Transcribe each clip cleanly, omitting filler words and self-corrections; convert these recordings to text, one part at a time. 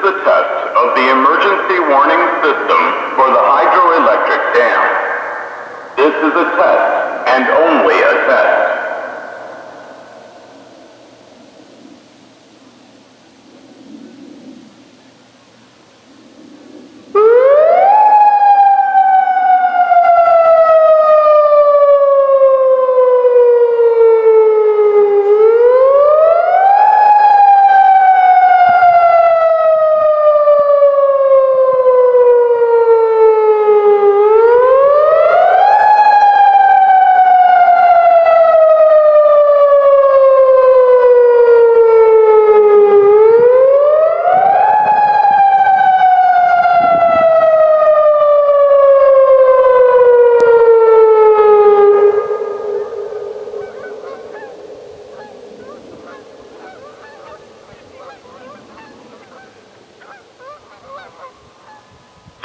the test of the emergency warning system for the hydroelectric dam. This is a test, and only a test.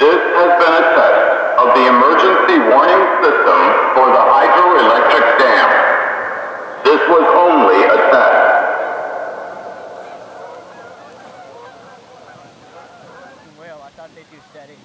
This has been a test of the emergency warning system for the hydroelectric dam. This was only a test. Well, I thought they'd do steady.